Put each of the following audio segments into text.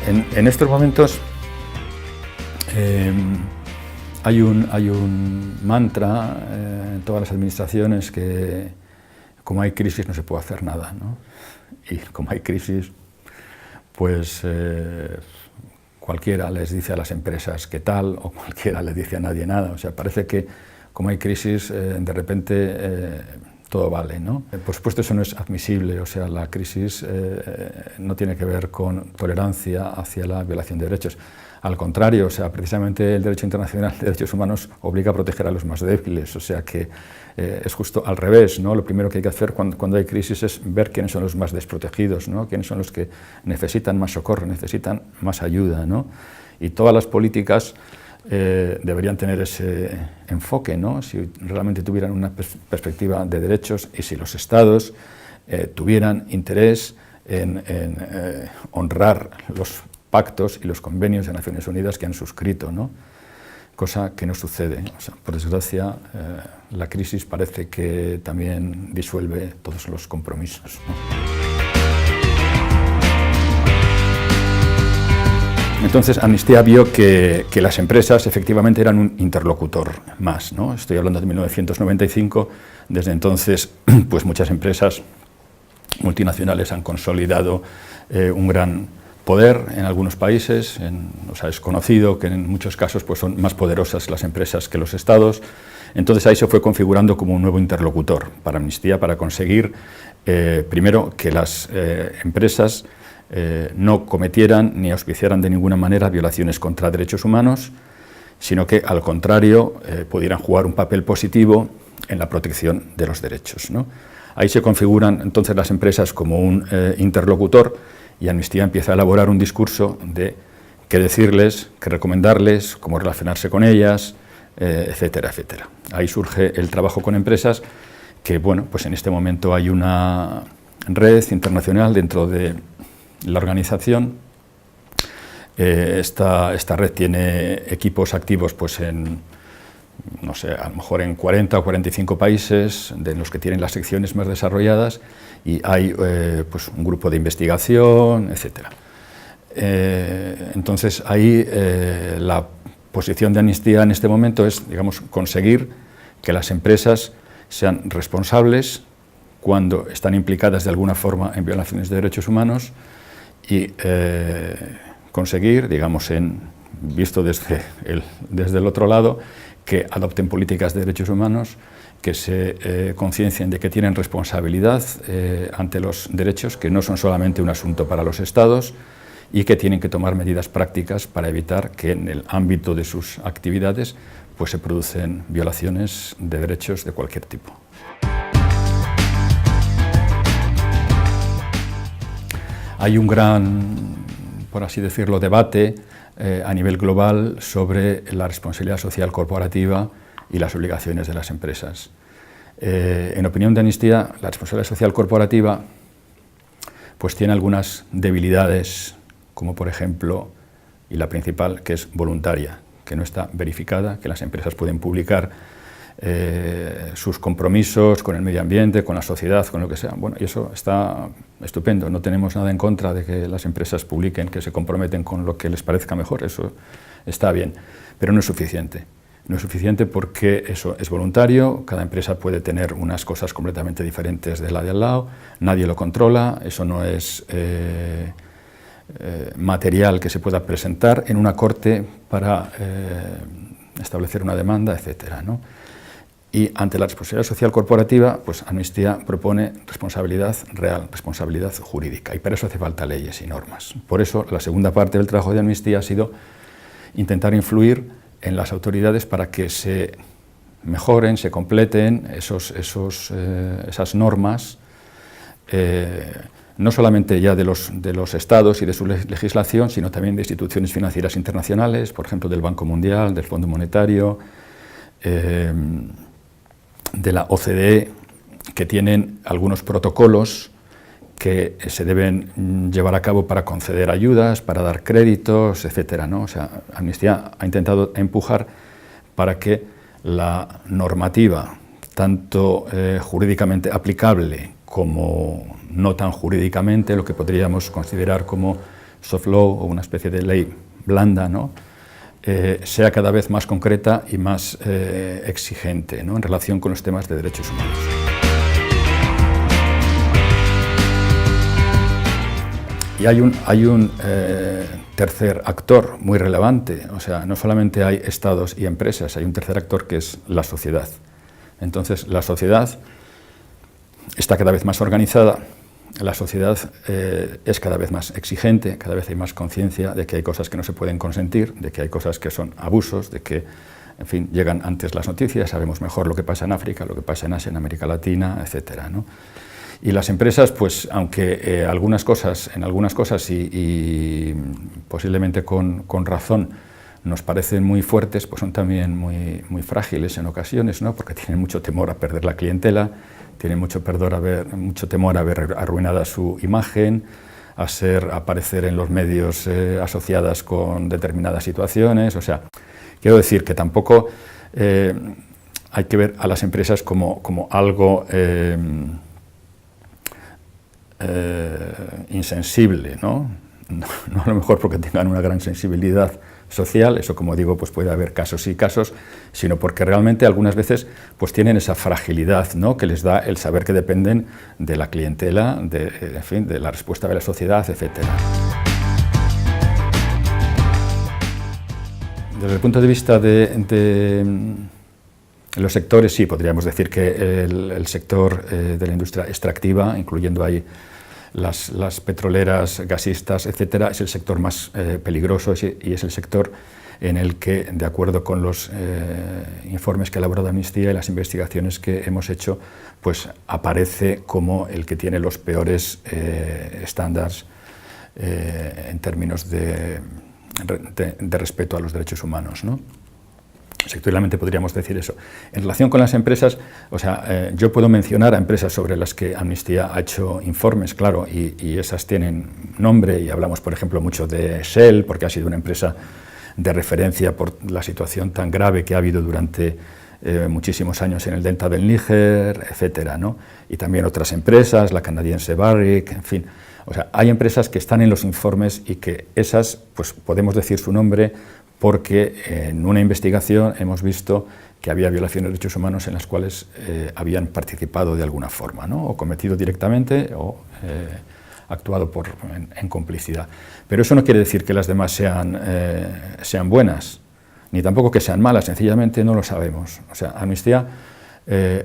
En estos momentos hay un mantra en todas las administraciones que como hay crisis no se puede hacer nada, ¿no? Y como hay crisis, pues cualquiera les dice a las empresas qué tal, o cualquiera les dice a nadie nada. O sea, parece que como hay crisis, de repente todo vale, ¿no? Por supuesto eso no es admisible, o sea, la crisis no tiene que ver con tolerancia hacia la violación de derechos. Al contrario, o sea, precisamente el derecho internacional de derechos humanos obliga a proteger a los más débiles, o sea que es justo al revés, ¿no? Lo primero que hay que hacer cuando hay crisis es ver quiénes son los más desprotegidos, ¿no? Quiénes son los que necesitan más socorro, necesitan más ayuda, ¿no? Y todas las políticas deberían tener ese enfoque, ¿no? Si realmente tuvieran una perspectiva de derechos y si los Estados tuvieran interés en honrar los pactos y los convenios de Naciones Unidas que han suscrito, ¿no? Cosa que no sucede. O sea, por desgracia, la crisis parece que también disuelve todos los compromisos, ¿no? Entonces, Amnistía vio que las empresas efectivamente eran un interlocutor más, ¿no? Estoy hablando de 1995, desde entonces pues muchas empresas multinacionales han consolidado un gran poder en algunos países, o sea, es conocido que en muchos casos pues, son más poderosas las empresas que los estados. Entonces ahí se fue configurando como un nuevo interlocutor para Amnistía, para conseguir, primero, que las empresas no cometieran ni auspiciaran de ninguna manera violaciones contra derechos humanos, sino que, al contrario, pudieran jugar un papel positivo en la protección de los derechos, ¿no? Ahí se configuran entonces las empresas como un interlocutor y Amnistía empieza a elaborar un discurso de qué decirles, qué recomendarles, cómo relacionarse con ellas, etcétera, etcétera. Ahí surge el trabajo con empresas, que bueno, pues en este momento hay una red internacional dentro de la organización. Esta red tiene equipos activos pues en, no sé, a lo mejor en 40 o 45 países, de los que tienen las secciones más desarrolladas, y hay pues un grupo de investigación, etc. Entonces ahí la posición de Amnistía en este momento es, digamos, conseguir que las empresas sean responsables cuando están implicadas de alguna forma en violaciones de derechos humanos y conseguir, digamos, visto desde el otro lado, que adopten políticas de derechos humanos, que se conciencien de que tienen responsabilidad ante los derechos, que no son solamente un asunto para los Estados y que tienen que tomar medidas prácticas para evitar que en el ámbito de sus actividades pues, se producen violaciones de derechos de cualquier tipo. Hay un gran, por así decirlo, debate a nivel global sobre la responsabilidad social corporativa y las obligaciones de las empresas. En opinión de Amnistía, la responsabilidad social corporativa pues tiene algunas debilidades, como por ejemplo, y la principal, que es voluntaria, que no está verificada, que las empresas pueden publicar sus compromisos con el medio ambiente, con la sociedad, con lo que sea. Bueno, y eso está estupendo, no tenemos nada en contra de que las empresas publiquen, que se comprometen con lo que les parezca mejor, eso está bien, pero no es suficiente. No es suficiente porque eso es voluntario, cada empresa puede tener unas cosas completamente diferentes de la de al lado, nadie lo controla, eso no es material que se pueda presentar en una corte para establecer una demanda, etcétera, ¿no? Y ante la responsabilidad social corporativa, pues Amnistía propone responsabilidad real, responsabilidad jurídica, y para eso hace falta leyes y normas. Por eso la segunda parte del trabajo de Amnistía ha sido intentar influir en las autoridades para que se mejoren, se completen esas normas, no solamente ya de los estados y de su legislación, sino también de instituciones financieras internacionales, por ejemplo del Banco Mundial, del Fondo Monetario, de la OCDE, que tienen algunos protocolos que se deben llevar a cabo para conceder ayudas, para dar créditos, etcétera, ¿no? O sea, Amnistía ha intentado empujar para que la normativa, tanto jurídicamente aplicable como no tan jurídicamente, lo que podríamos considerar como soft law o una especie de ley blanda, ¿no? Sea cada vez más concreta y más exigente, ¿no? En relación con los temas de derechos humanos. Y hay un tercer actor muy relevante, o sea, no solamente hay estados y empresas, hay un tercer actor que es la sociedad. Entonces, la sociedad está cada vez más organizada, la sociedad es cada vez más exigente, cada vez hay más conciencia de que hay cosas que no se pueden consentir, de que hay cosas que son abusos, de que, en fin, llegan antes las noticias, sabemos mejor lo que pasa en África, lo que pasa en Asia, en América Latina, etcétera, ¿no? Y las empresas, pues, aunque en algunas cosas y posiblemente con razón nos parecen muy fuertes, pues son también muy frágiles en ocasiones, ¿no? Porque tienen mucho temor a perder la clientela, tienen mucho temor a ver arruinada su imagen, a aparecer en los medios asociadas con determinadas situaciones. O sea, quiero decir que tampoco hay que ver a las empresas como algo insensible, ¿no? No a lo mejor porque tengan una gran sensibilidad social, eso, como digo, pues puede haber casos y casos, sino porque realmente algunas veces pues tienen esa fragilidad, ¿no? Que les da el saber que dependen de la clientela, en fin, de la respuesta de la sociedad, etcétera. Desde el punto de vista de los sectores, sí, podríamos decir que el sector de la industria extractiva, incluyendo ahí las petroleras, gasistas, etcétera, es el sector más peligroso y es el sector en el que, de acuerdo con los informes que ha elaborado Amnistía y las investigaciones que hemos hecho, pues aparece como el que tiene los peores estándares en términos de respeto a los derechos humanos, ¿no? Sectorialmente podríamos decir eso. En relación con las empresas, o sea, yo puedo mencionar a empresas sobre las que Amnistía ha hecho informes, claro, y esas tienen nombre, y hablamos, por ejemplo, mucho de Shell, porque ha sido una empresa de referencia por la situación tan grave que ha habido durante muchísimos años en el delta del Níger, etcétera, ¿no? Y también otras empresas, la canadiense Barrick, en fin. O sea, hay empresas que están en los informes y que esas, pues podemos decir su nombre, porque en una investigación hemos visto que había violaciones de derechos humanos en las cuales habían participado de alguna forma, ¿no? O cometido directamente o actuado en complicidad. Pero eso no quiere decir que las demás sean buenas, ni tampoco que sean malas, sencillamente no lo sabemos. O sea, Amnistía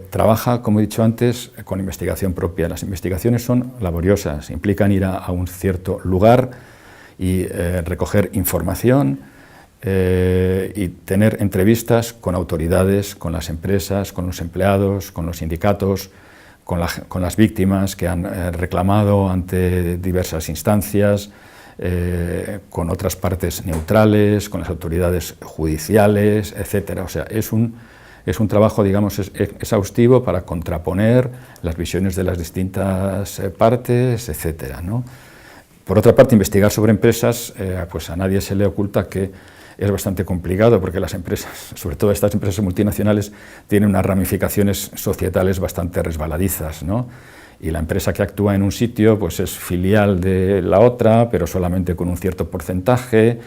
trabaja, como he dicho antes, con investigación propia. Las investigaciones son laboriosas, implican ir a un cierto lugar y recoger información, y tener entrevistas con autoridades, con las empresas, con los empleados, con los sindicatos, con las víctimas que han reclamado ante diversas instancias, con otras partes neutrales, con las autoridades judiciales, etcétera. O sea, es un trabajo, digamos, exhaustivo para contraponer las visiones de las distintas partes, etcétera, ¿no? Por otra parte, investigar sobre empresas, pues a nadie se le oculta que es bastante complicado, porque las empresas, sobre todo estas empresas multinacionales, tienen unas ramificaciones societales bastante resbaladizas, ¿no? Y la empresa que actúa en un sitio pues es filial de la otra, pero solamente con un cierto porcentaje,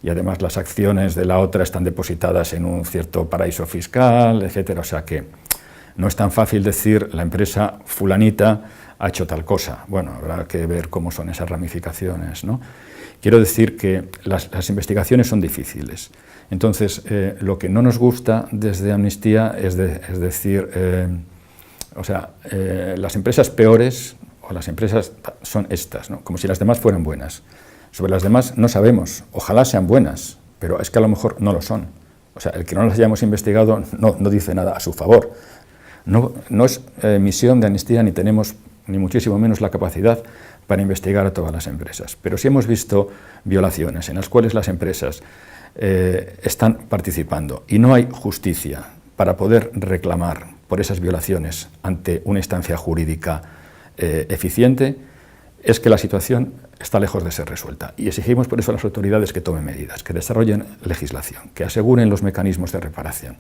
y además las acciones de la otra están depositadas en un cierto paraíso fiscal, etcétera. O sea que no es tan fácil decir la empresa fulanita ha hecho tal cosa. Bueno, habrá que ver cómo son esas ramificaciones, ¿no? Quiero decir que las investigaciones son difíciles. Entonces, lo que no nos gusta desde Amnistía es decir, las empresas peores o las empresas son estas, ¿no? Como si las demás fueran buenas. Sobre las demás no sabemos, ojalá sean buenas, pero es que a lo mejor no lo son. O sea, el que no las hayamos investigado no dice nada a su favor. No es misión de Amnistía, ni tenemos ni muchísimo menos la capacidad para investigar a todas las empresas. Pero sí hemos visto violaciones en las cuales las empresas están participando y no hay justicia para poder reclamar por esas violaciones ante una instancia jurídica eficiente, es que la situación está lejos de ser resuelta. Y exigimos por eso a las autoridades que tomen medidas, que desarrollen legislación, que aseguren los mecanismos de reparación.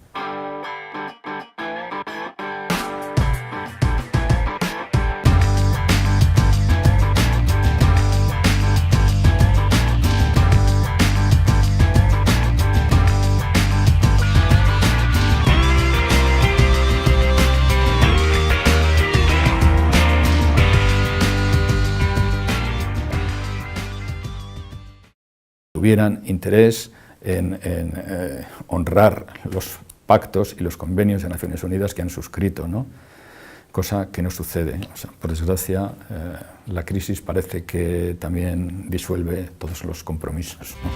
tuvieran interés en honrar los pactos y los convenios de Naciones Unidas que han suscrito, ¿no? Cosa que no sucede. O sea, por desgracia, la crisis parece que también disuelve todos los compromisos, ¿no?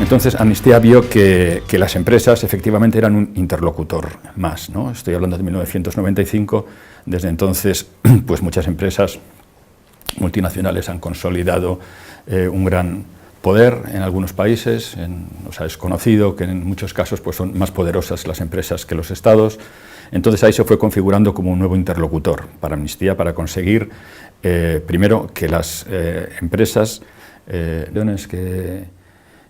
Entonces, Amnistía vio que las empresas efectivamente eran un interlocutor más, ¿no? Estoy hablando de 1995. Desde entonces, pues muchas empresas multinacionales han consolidado un gran poder en algunos países. O sea, es conocido que en muchos casos pues, son más poderosas las empresas que los estados. Entonces ahí se fue configurando como un nuevo interlocutor para Amnistía, para conseguir, primero, que las empresas, que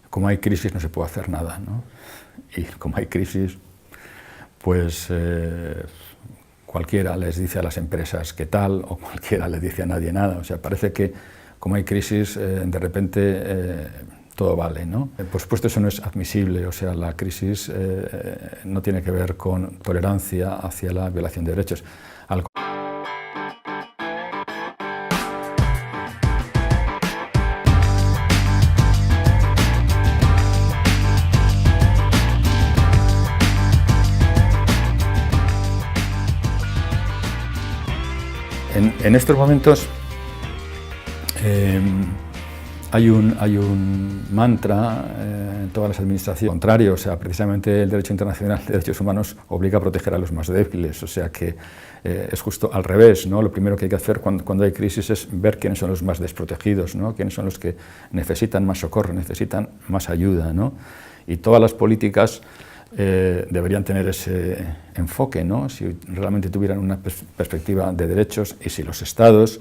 como hay crisis no se puede hacer nada, ¿no? Y como hay crisis, pues cualquiera les dice a las empresas qué tal, o cualquiera les dice a nadie nada. O sea, parece que como hay crisis, de repente todo vale, ¿no? Por supuesto, eso no es admisible. O sea, la crisis no tiene que ver con tolerancia hacia la violación de derechos. En estos momentos hay un mantra en todas las administraciones contrario. O sea, precisamente el derecho internacional de derechos humanos obliga a proteger a los más débiles. O sea que es justo al revés, ¿no? Lo primero que hay que hacer cuando hay crisis es ver quiénes son los más desprotegidos, ¿no? Quiénes son los que necesitan más socorro, necesitan más ayuda, ¿no? Y todas las políticas deberían tener ese enfoque, ¿no? Si realmente tuvieran una perspectiva de derechos y si los estados